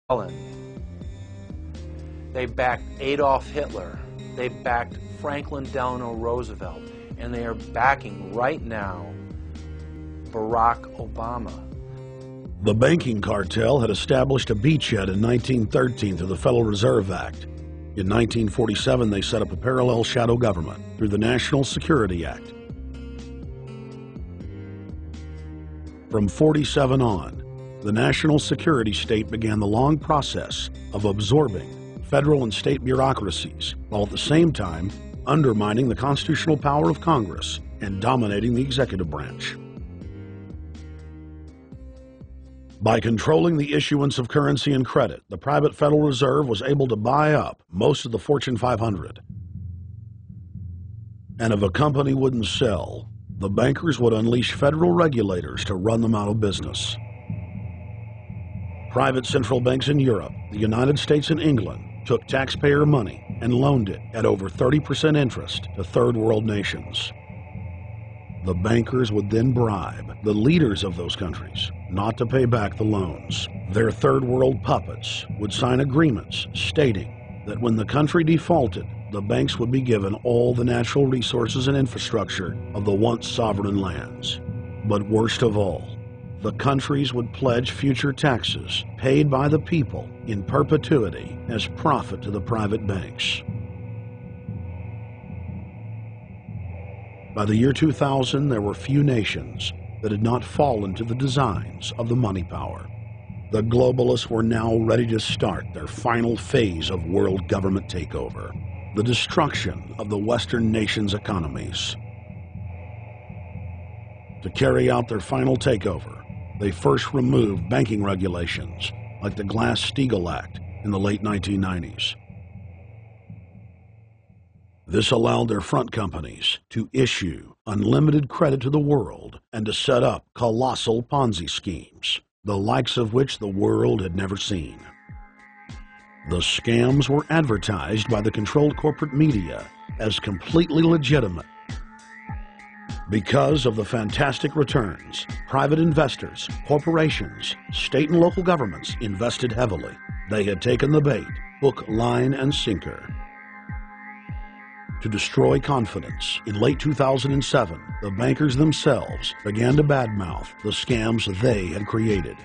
Stalin. They backed Adolf Hitler. They backed Franklin Delano Roosevelt. And they are backing right now Barack Obama. The banking cartel had established a beachhead in 1913 through the Federal Reserve Act. In 1947, they set up a parallel shadow government through the National Security Act. From 47 on, the national security state began the long process of absorbing federal and state bureaucracies, while at the same time undermining the constitutional power of Congress and dominating the executive branch. By controlling the issuance of currency and credit, the private Federal Reserve was able to buy up most of the Fortune 500. And if a company wouldn't sell, the bankers would unleash federal regulators to run them out of business. Private central banks in Europe, the United States, and England took taxpayer money and loaned it at over 30% interest to third world nations. The bankers would then bribe the leaders of those countries not to pay back the loans. Their third world puppets would sign agreements stating that when the country defaulted, the banks would be given all the natural resources and infrastructure of the once sovereign lands. But worst of all, the countries would pledge future taxes paid by the people in perpetuity as profit to the private banks. By the year 2000, there were few nations that had not fallen to the designs of the money power. The globalists were now ready to start their final phase of world government takeover, the destruction of the Western nations' economies. To carry out their final takeover, they first removed banking regulations like the Glass-Steagall Act in the late 1990s. This allowed their front companies to issue unlimited credit to the world and to set up colossal Ponzi schemes, the likes of which the world had never seen. The scams were advertised by the controlled corporate media as completely legitimate. Because of the fantastic returns, private investors, corporations, state and local governments invested heavily. They had taken the bait, hook, line, and sinker. To destroy confidence, in late 2007, the bankers themselves began to badmouth the scams they had created.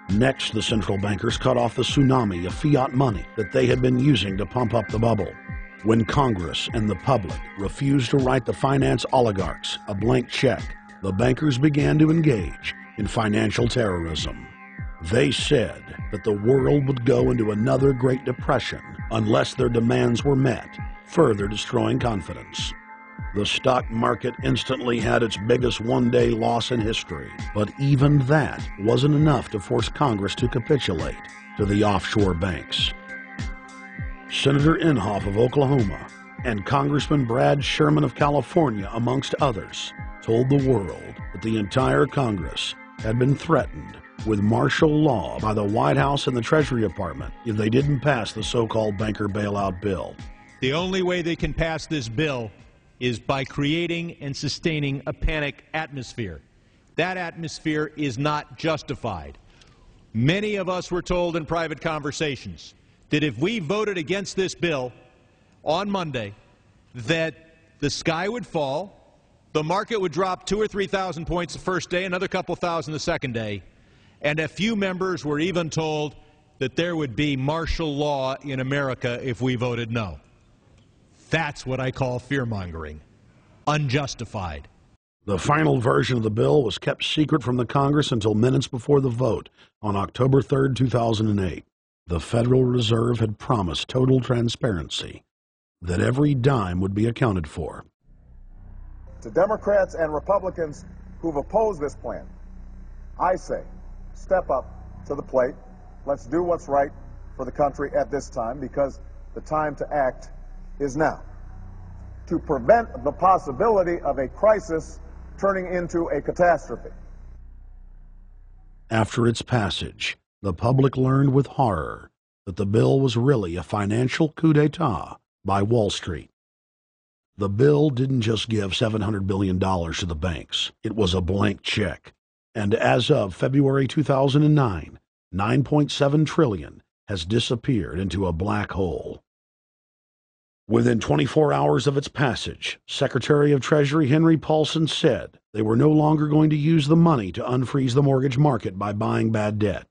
Next, the central bankers cut off the tsunami of fiat money that they had been using to pump up the bubble. When Congress and the public refused to write the finance oligarchs a blank check, the bankers began to engage in financial terrorism. They said that the world would go into another Great Depression unless their demands were met, further destroying confidence. The stock market instantly had its biggest one-day loss in history, but even that wasn't enough to force Congress to capitulate to the offshore banks. Senator Inhofe of Oklahoma and Congressman Brad Sherman of California, amongst others, told the world that the entire Congress had been threatened with martial law by the White House and the Treasury Department if they didn't pass the so-called banker bailout bill. The only way they can pass this bill is by creating and sustaining a panic atmosphere. That atmosphere is not justified. Many of us were told in private conversations that if we voted against this bill on Monday, that the sky would fall, the market would drop 2,000 or 3,000 points the first day, another couple thousand the second day, and a few members were even told that there would be martial law in America if we voted no. That's what I call fear-mongering. Unjustified. The final version of the bill was kept secret from the Congress until minutes before the vote on October 3, 2008. The Federal Reserve had promised total transparency, that every dime would be accounted for. To Democrats and Republicans who've opposed this plan, I say, step up to the plate. Let's do what's right for the country at this time, because the time to act is now. To prevent the possibility of a crisis turning into a catastrophe. After its passage, the public learned with horror that the bill was really a financial coup d'etat by Wall Street. The bill didn't just give $700 billion to the banks. It was a blank check. And as of February 2009, $9.7 trillion has disappeared into a black hole. Within 24 hours of its passage, Secretary of Treasury Henry Paulson said they were no longer going to use the money to unfreeze the mortgage market by buying bad debt.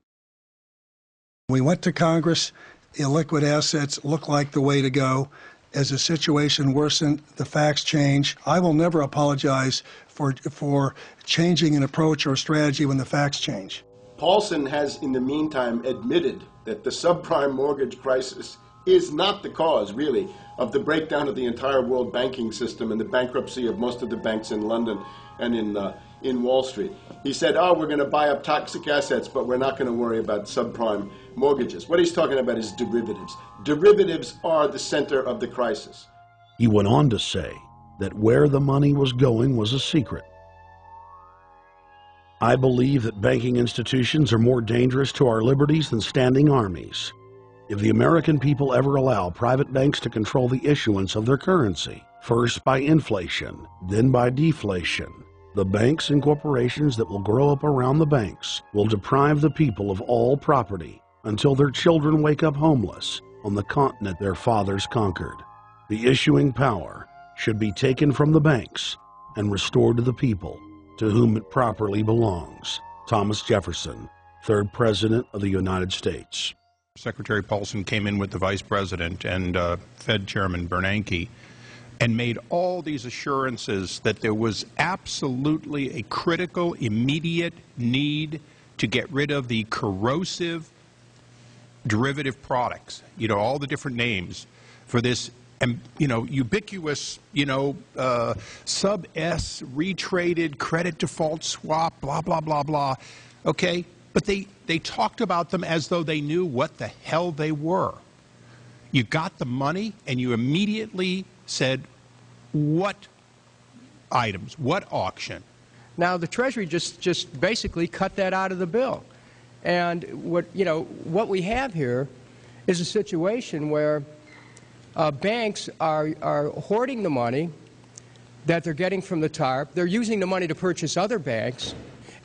We went to Congress. Illiquid assets look like the way to go. As the situation worsened, the facts change. I will never apologize for changing an approach or strategy when the facts change. Paulson has, in the meantime, admitted that the subprime mortgage crisis is not the cause, really, of the breakdown of the entire world banking system and the bankruptcy of most of the banks in London and in Wall Street. He said, oh, we're going to buy up toxic assets, but we're not going to worry about subprime mortgages. What he's talking about is derivatives. Derivatives are the center of the crisis. He went on to say that where the money was going was a secret. I believe that banking institutions are more dangerous to our liberties than standing armies. If the American people ever allow private banks to control the issuance of their currency, first by inflation, then by deflation, the banks and corporations that will grow up around the banks will deprive the people of all property until their children wake up homeless on the continent their fathers conquered. The issuing power should be taken from the banks and restored to the people, to whom it properly belongs. Thomas Jefferson, 3rd President of the United States. Secretary Paulson came in with the Vice President and Fed Chairman Bernanke and made all these assurances that there was absolutely a critical, immediate need to get rid of the corrosive derivative products, all the different names for this, ubiquitous, sub-S, retraded credit default swap, blah, blah, blah, blah, okay? But they talked about them as though they knew what the hell they were. You got the money and you immediately said, what items, what auction? Now the Treasury just basically cut that out of the bill. And what we have here is a situation where banks are hoarding the money that they're getting from the TARP. They're using the money to purchase other banks.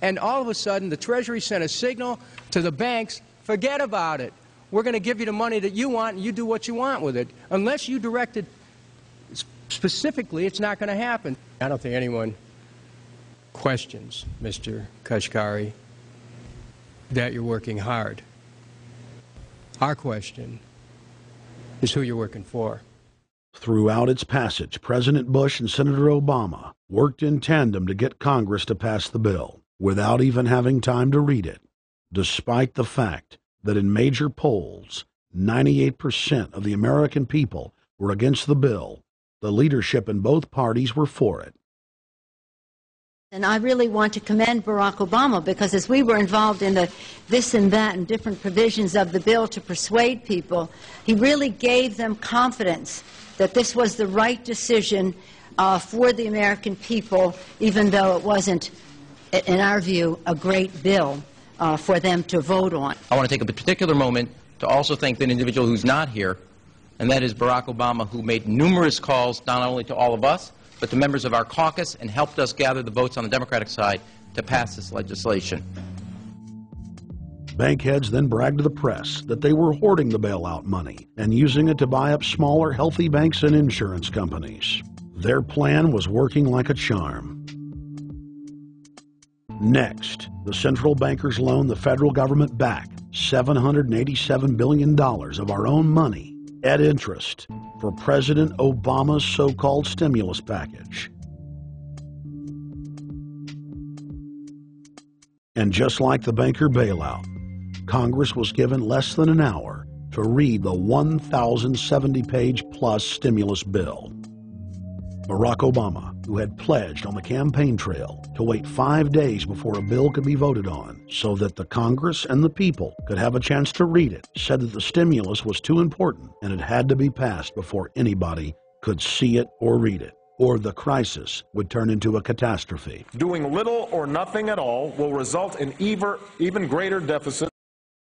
And all of a sudden, the Treasury sent a signal to the banks, forget about it. We're going to give you the money that you want, and you do what you want with it. Unless you direct it specifically, it's not going to happen. I don't think anyone questions, Mr. Kashkari, that you're working hard. Our question is who you're working for. Throughout its passage, President Bush and Senator Obama worked in tandem to get Congress to pass the bill, without even having time to read it, despite the fact that in major polls, 98% of the American people were against the bill. The leadership in both parties were for it. And I really want to commend Barack Obama, because as we were involved in the this and that and different provisions of the bill to persuade people, he really gave them confidence that this was the right decision for the American people, even though it wasn't, in our view, a great bill for them to vote on. I want to take a particular moment to also thank an individual who's not here, and that is Barack Obama, who made numerous calls not only to all of us, but to members of our caucus, and helped us gather the votes on the Democratic side to pass this legislation. Bank heads then bragged to the press that they were hoarding the bailout money and using it to buy up smaller, healthy banks and insurance companies. Their plan was working like a charm. Next, the central bankers loaned the federal government back $787 billion of our own money at interest for President Obama's so-called stimulus package. And just like the banker bailout, Congress was given less than an hour to read the 1,070-page-plus stimulus bill. Barack Obama, who had pledged on the campaign trail to wait 5 days before a bill could be voted on so that the Congress and the people could have a chance to read it, said that the stimulus was too important and it had to be passed before anybody could see it or read it, or the crisis would turn into a catastrophe. Doing little or nothing at all will result in even greater deficit